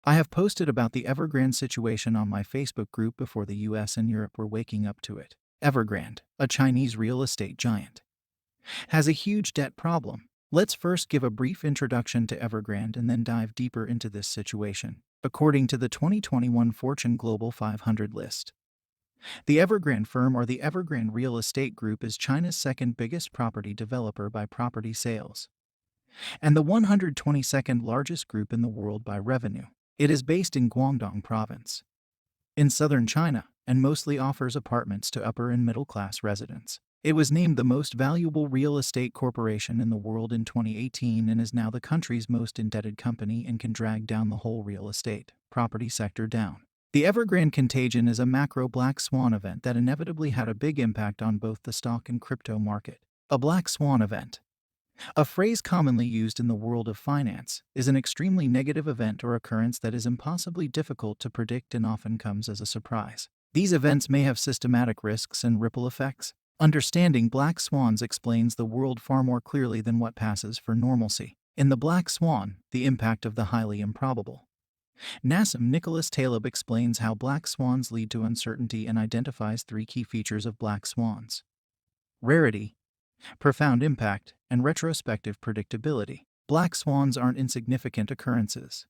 I have posted about the Evergrande situation on my Facebook group before the US and Europe were waking up to it. Evergrande, a Chinese real estate giant, has a huge debt problem. Let's first give a brief introduction to Evergrande and then dive deeper into this situation. According to the 2021 Fortune Global 500 list, the Evergrande firm or the Evergrande Real Estate Group is China's second biggest property developer by property sales and the 122nd largest group in the world by revenue. It is based in Guangdong Province, in southern China, and mostly offers apartments to upper and middle class residents. It was named the most valuable real estate corporation in the world in 2018 and is now the country's most indebted company and can drag down the whole real estate property sector down. The Evergrande Contagion is a macro black swan event that inevitably had a big impact on both the stock and crypto market. A black swan event, a phrase commonly used in the world of finance, is an extremely negative event or occurrence that is impossibly difficult to predict and often comes as a surprise. These events may have systematic risks and ripple effects. Understanding black swans explains the world far more clearly than what passes for normalcy. In The Black Swan, The Impact of the Highly Improbable, Nassim Nicholas Taleb explains how black swans lead to uncertainty and identifies three key features of black swans: rarity, profound impact, and retrospective predictability. Black swans aren't insignificant occurrences.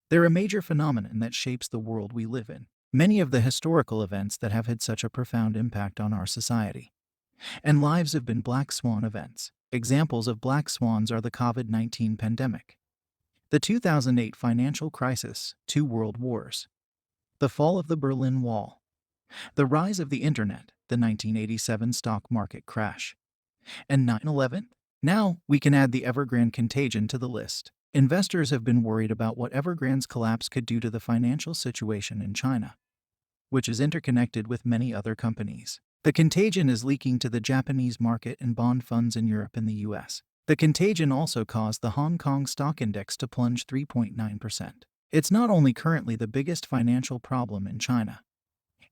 They're a major phenomenon that shapes the world we live in. Many of the historical events that have had such a profound impact on our society and lives have been black swan events. Examples of black swans are the COVID-19 pandemic, the 2008 financial crisis, two world wars, the fall of the Berlin Wall, the rise of the internet, the 1987 stock market crash, and 9/11. Now, we can add the Evergrande Contagion to the list. Investors have been worried about what Evergrande's collapse could do to the financial situation in China, which is interconnected with many other companies. The contagion is leaking to the Japanese market and bond funds in Europe and the US. The contagion also caused the Hong Kong stock index to plunge 3.9%. It's not only currently the biggest financial problem in China,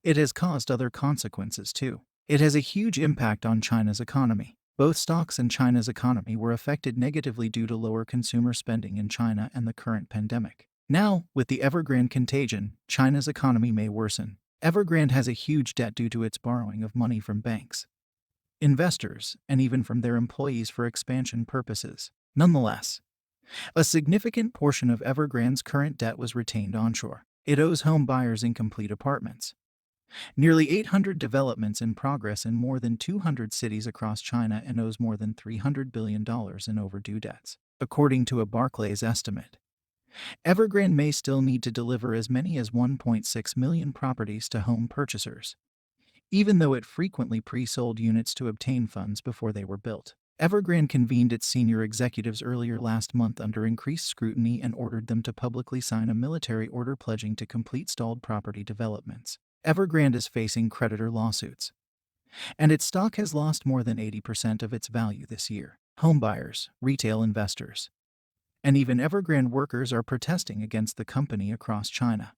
it has caused other consequences too. It has a huge impact on China's economy. Both stocks and China's economy were affected negatively due to lower consumer spending in China and the current pandemic. Now, with the Evergrande contagion, China's economy may worsen. Evergrande has a huge debt due to its borrowing of money from banks, investors, and even from their employees for expansion purposes. Nonetheless, a significant portion of Evergrande's current debt was retained onshore. It owes home buyers incomplete apartments, nearly 800 developments in progress in more than 200 cities across China, and owes more than $300 billion in overdue debts. According to a Barclays estimate, Evergrande may still need to deliver as many as 1.6 million properties to home purchasers, even though it frequently pre-sold units to obtain funds before they were built. Evergrande convened its senior executives earlier last month under increased scrutiny and ordered them to publicly sign a military order pledging to complete stalled property developments. Evergrande is facing creditor lawsuits, and its stock has lost more than 80% of its value this year. Homebuyers, retail investors, and even Evergrande workers are protesting against the company across China,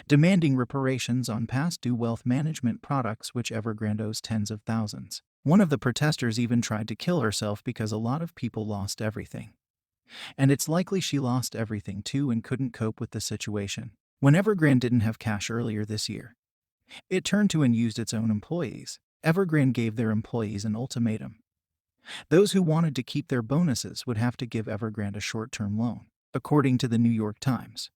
demanding reparations on past due wealth management products which Evergrande owes tens of thousands. One of the protesters even tried to kill herself because a lot of people lost everything, and it's likely she lost everything too and couldn't cope with the situation. When Evergrande didn't have cash earlier this year, it turned to and used its own employees. Evergrande gave their employees an ultimatum. Those who wanted to keep their bonuses would have to give Evergrande a short-term loan. According to the New York Times,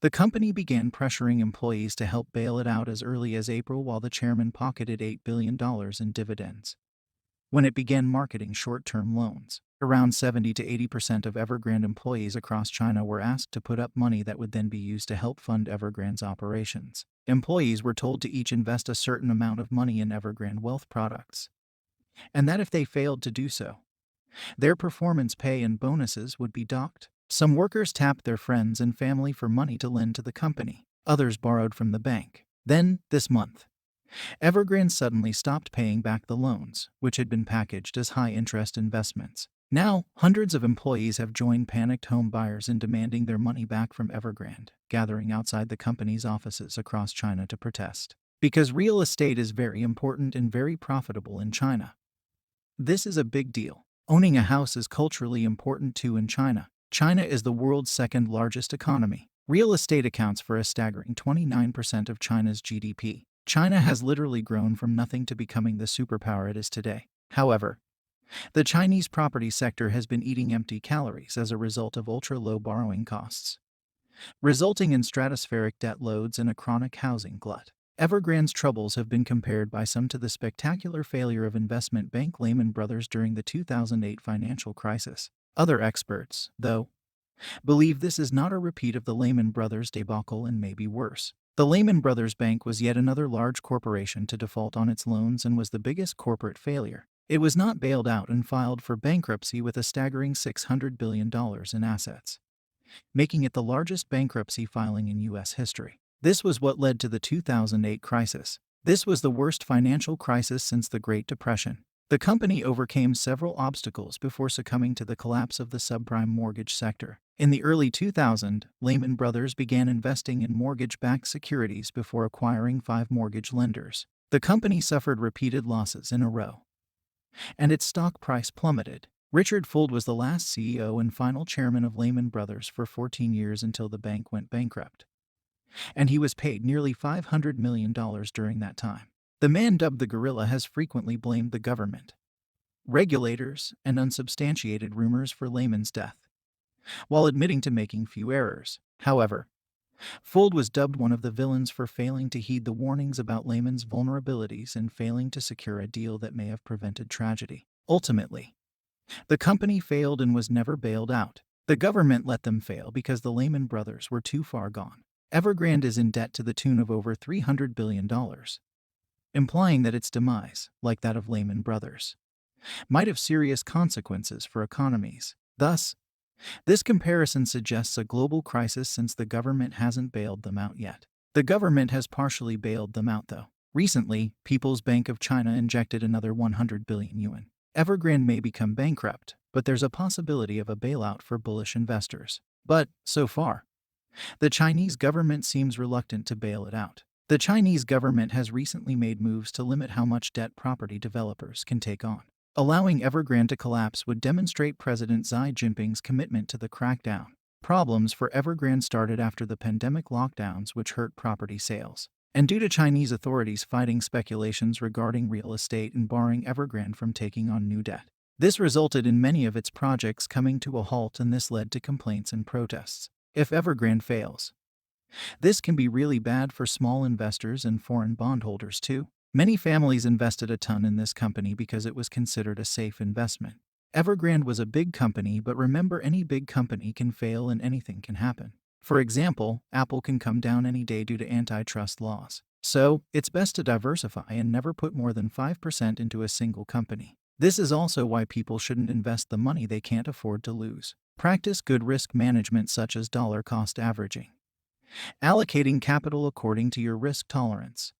the company began pressuring employees to help bail it out as early as April, while the chairman pocketed $8 billion in dividends when it began marketing short-term loans. Around 70 to 80% of Evergrande employees across China were asked to put up money that would then be used to help fund Evergrande's operations. Employees were told to each invest a certain amount of money in Evergrande wealth products, and that if they failed to do so, their performance pay and bonuses would be docked. Some workers tapped their friends and family for money to lend to the company. Others borrowed from the bank. Then, this month, Evergrande suddenly stopped paying back the loans, which had been packaged as high-interest investments. Now, hundreds of employees have joined panicked home buyers in demanding their money back from Evergrande, gathering outside the company's offices across China to protest. Because real estate is very important and very profitable in China, this is a big deal. Owning a house is culturally important too in China. China is the world's second largest economy. Real estate accounts for a staggering 29% of China's GDP. China has literally grown from nothing to becoming the superpower it is today. However, the Chinese property sector has been eating empty calories as a result of ultra-low borrowing costs, resulting in stratospheric debt loads and a chronic housing glut. Evergrande's troubles have been compared by some to the spectacular failure of investment bank Lehman Brothers during the 2008 financial crisis. Other experts, though, believe this is not a repeat of the Lehman Brothers debacle and may be worse. The Lehman Brothers Bank was yet another large corporation to default on its loans and was the biggest corporate failure. It was not bailed out and filed for bankruptcy with a staggering $600 billion in assets, making it the largest bankruptcy filing in U.S. history. This was what led to the 2008 crisis. This was the worst financial crisis since the Great Depression. The company overcame several obstacles before succumbing to the collapse of the subprime mortgage sector. In the early 2000s, Lehman Brothers began investing in mortgage-backed securities before acquiring 5 mortgage lenders. The company suffered repeated losses in a row, and its stock price plummeted. Richard Fuld was the last CEO and final chairman of Lehman Brothers for 14 years until the bank went bankrupt, and he was paid nearly $500 million during that time. The man dubbed the gorilla has frequently blamed the government, regulators, and unsubstantiated rumors for Lehman's death, while admitting to making few errors. However, Fuld was dubbed one of the villains for failing to heed the warnings about Lehman's vulnerabilities and failing to secure a deal that may have prevented tragedy. Ultimately, the company failed and was never bailed out. The government let them fail because the Lehman Brothers were too far gone. Evergrande is in debt to the tune of over $300 billion, implying that its demise, like that of Lehman Brothers, might have serious consequences for economies. Thus, this comparison suggests a global crisis since the government hasn't bailed them out yet. The government has partially bailed them out, though. Recently, People's Bank of China injected another 100 billion yuan. Evergrande may become bankrupt, but there's a possibility of a bailout for bullish investors. But, so far, the Chinese government seems reluctant to bail it out. The Chinese government has recently made moves to limit how much debt property developers can take on. Allowing Evergrande to collapse would demonstrate President Xi Jinping's commitment to the crackdown. Problems for Evergrande started after the pandemic lockdowns, which hurt property sales, and due to Chinese authorities fighting speculations regarding real estate and barring Evergrande from taking on new debt. This resulted in many of its projects coming to a halt, and this led to complaints and protests. If Evergrande fails, this can be really bad for small investors and foreign bondholders too. Many families invested a ton in this company because it was considered a safe investment. Evergrande was a big company, but remember, any big company can fail and anything can happen. For example, Apple can come down any day due to antitrust laws. So, it's best to diversify and never put more than 5% into a single company. This is also why people shouldn't invest the money they can't afford to lose. Practice good risk management such as dollar cost averaging, allocating capital according to your risk tolerance,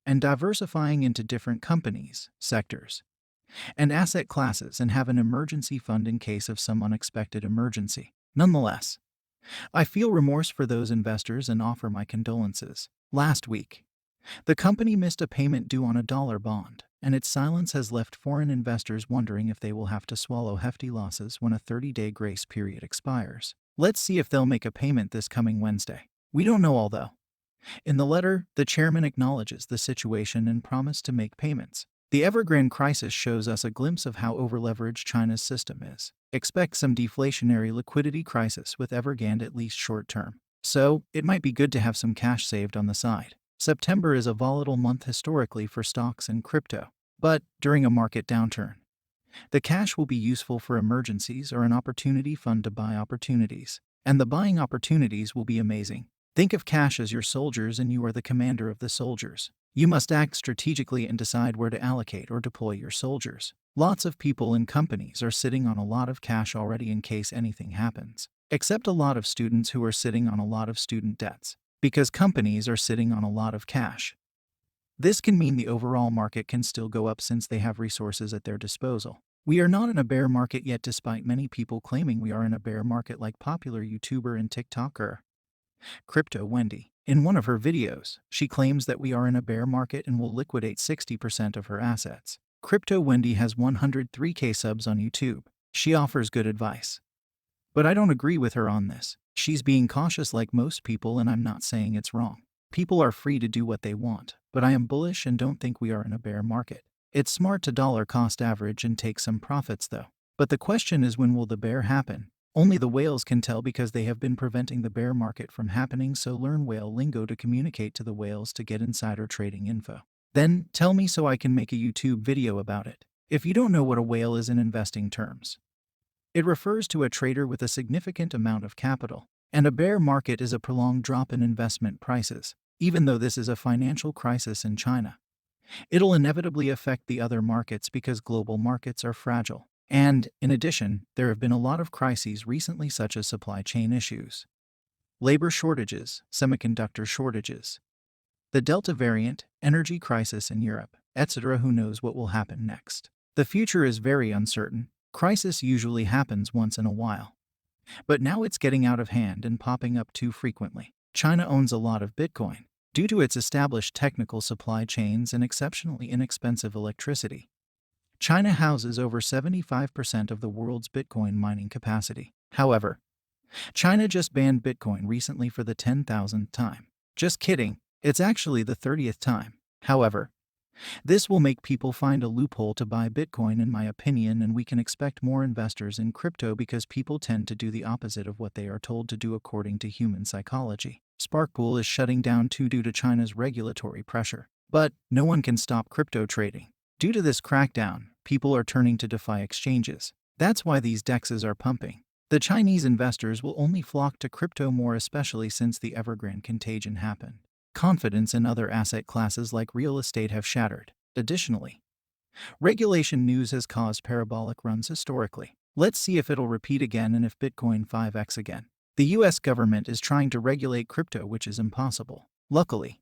and diversifying into different companies, sectors, and asset classes, and have an emergency fund in case of some unexpected emergency. Nonetheless, I feel remorse for those investors and offer my condolences. Last week, the company missed a payment due on a dollar bond, and its silence has left foreign investors wondering if they will have to swallow hefty losses when a 30-day grace period expires. Let's see if they'll make a payment this coming Wednesday. We don't know all, though. In the letter, the chairman acknowledges the situation and promised to make payments. The Evergrande crisis shows us a glimpse of how overleveraged China's system is. Expect some deflationary liquidity crisis with Evergrande, at least short term. So, it might be good to have some cash saved on the side. September is a volatile month historically for stocks and crypto. But, during a market downturn, the cash will be useful for emergencies or an opportunity fund to buy opportunities. And the buying opportunities will be amazing. Think of cash as your soldiers and you are the commander of the soldiers. You must act strategically and decide where to allocate or deploy your soldiers. Lots of people and companies are sitting on a lot of cash already in case anything happens. Except a lot of students who are sitting on a lot of student debts, because companies are sitting on a lot of cash. This can mean the overall market can still go up since they have resources at their disposal. We are not in a bear market yet, despite many people claiming we are in a bear market, like popular YouTuber and TikToker Crypto Wendy. In one of her videos, she claims that we are in a bear market and will liquidate 60% of her assets. Crypto Wendy has 103k subs on YouTube. She offers good advice, but I don't agree with her on this. She's being cautious like most people, and I'm not saying it's wrong. People are free to do what they want, but I am bullish and don't think we are in a bear market. It's smart to dollar cost average and take some profits though. But the question is, when will the bear happen? Only the whales can tell because they have been preventing the bear market from happening, so learn whale lingo to communicate to the whales to get insider trading info. Then tell me so I can make a YouTube video about it. If you don't know what a whale is in investing terms, it refers to a trader with a significant amount of capital. And a bear market is a prolonged drop in investment prices. Even though this is a financial crisis in China, it'll inevitably affect the other markets because global markets are fragile. And, in addition, there have been a lot of crises recently, such as supply chain issues, labor shortages, semiconductor shortages, the Delta variant, energy crisis in Europe, etc. Who knows what will happen next? The future is very uncertain. Crisis usually happens once in a while. But now it's getting out of hand and popping up too frequently. China owns a lot of Bitcoin due to its established technical supply chains and exceptionally inexpensive electricity. China houses over 75% of the world's Bitcoin mining capacity. However, China just banned Bitcoin recently for the 10,000th time. Just kidding, it's actually the 30th time. However, this will make people find a loophole to buy Bitcoin, in my opinion, and we can expect more investors in crypto because people tend to do the opposite of what they are told to do according to human psychology. Sparkpool is shutting down too due to China's regulatory pressure. But no one can stop crypto trading. Due to this crackdown, people are turning to DeFi exchanges. That's why these DEXs are pumping. The Chinese investors will only flock to crypto more, especially since the Evergrande Contagion happened. Confidence in other asset classes like real estate have shattered. Additionally, regulation news has caused parabolic runs historically. Let's see if it'll repeat again and if Bitcoin 5x again. The US government is trying to regulate crypto, which is impossible. Luckily,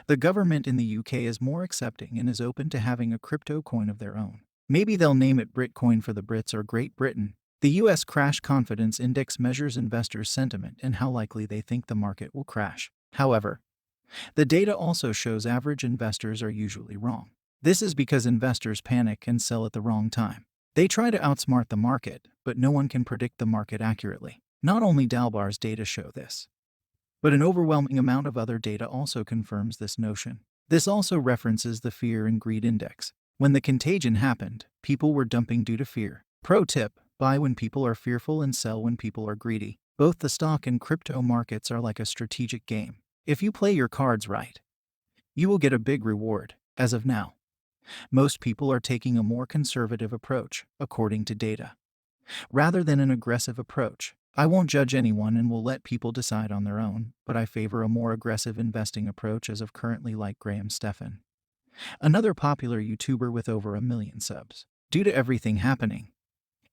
the government in the UK is more accepting and is open to having a crypto coin of their own. Maybe they'll name it Britcoin for the Brits or Great Britain. The US Crash Confidence Index measures investors' sentiment and how likely they think the market will crash. However, the data also shows average investors are usually wrong. This is because investors panic and sell at the wrong time. They try to outsmart the market, but no one can predict the market accurately. Not only Dalbar's data show this, but an overwhelming amount of other data also confirms this notion. This also references the Fear and Greed Index. When the contagion happened, people were dumping due to fear. Pro tip: buy when people are fearful and sell when people are greedy. Both the stock and crypto markets are like a strategic game. If you play your cards right, you will get a big reward. As of now, most people are taking a more conservative approach, according to data, rather than an aggressive approach. I won't judge anyone and will let people decide on their own, but I favor a more aggressive investing approach as of currently, like Graham Stephan, another popular YouTuber with over 1 million subs. Due to everything happening,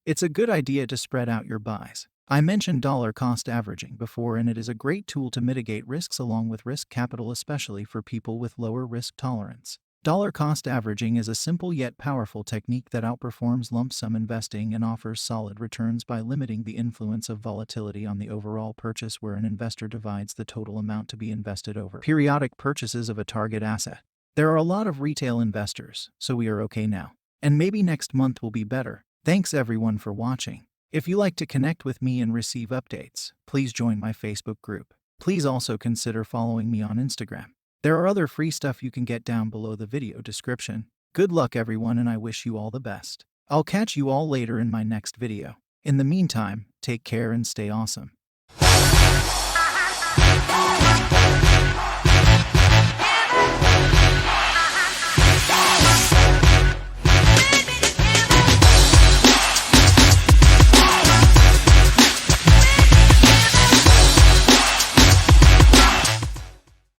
it's a good idea to spread out your buys. I mentioned dollar cost averaging before, and it is a great tool to mitigate risks along with risk capital, especially for people with lower risk tolerance. Dollar cost averaging is a simple yet powerful technique that outperforms lump sum investing and offers solid returns by limiting the influence of volatility on the overall purchase, where an investor divides the total amount to be invested over periodic purchases of a target asset. There are a lot of retail investors, so we are okay now. And maybe next month will be better. Thanks everyone for watching. If you like to connect with me and receive updates, please join my Facebook group. Please also consider following me on Instagram. There are other free stuff you can get down below the video description. Good luck everyone, and I wish you all the best. I'll catch you all later in my next video. In the meantime, take care and stay awesome.